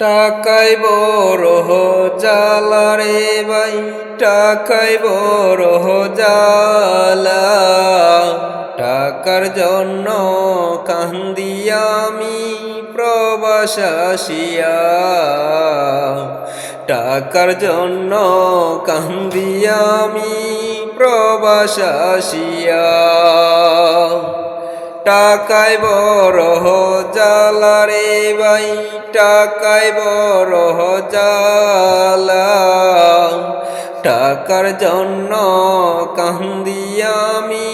টাকায় বড় জ্বালা রে ভাই, টাকায় বড় জ্বালা। টাকার জন্য কান্দি আমি প্রবাস আসিয়া, টাকার জন্য কান্দি আমি প্রবাস আসিয়া। টাকায় বড় জ্বালা রে ভাই, টাকায় বড় জ্বালা। টাকার জন্য কান্দি আমি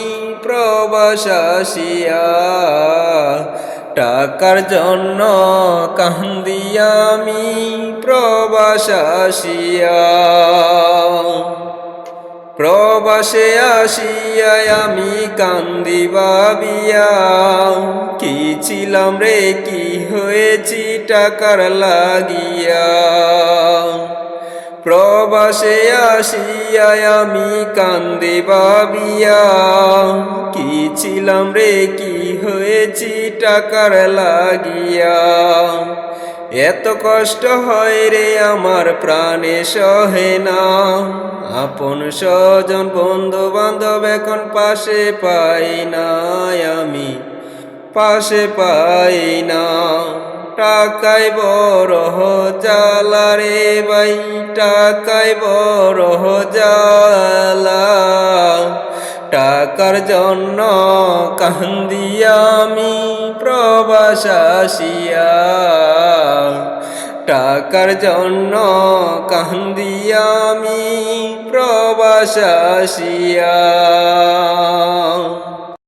প্রবাস আসিয়া, টাকার জন্য কান্দি আমি প্রবাস আসিয়া। প্রবাসে আসিয়া আমি কান্দি ভাবিয়া, কি ছিলাম রে কি হয়েছি টাকার লাগিয়া। প্রবাসে আসিয়া আমি কান্দি ভাবিয়া, কি ছিলাম রে কি হয়েছি টাকার লাগিয়া। এত কষ্ট হয় রে আমার প্রাণে সহে না, আপন স্বজন বন্ধু বান্ধব এখন পাশে পাই না, আমি পাশে পাই না। টাকায় বড় জ্বালা রে ভাই, টাকায় বড় জ্বালা। টাকার জন্য কান্দি আমি প্রবাস আসিয়া, টাকার জন্য কান্দি আমি প্রবাস আসিয়া।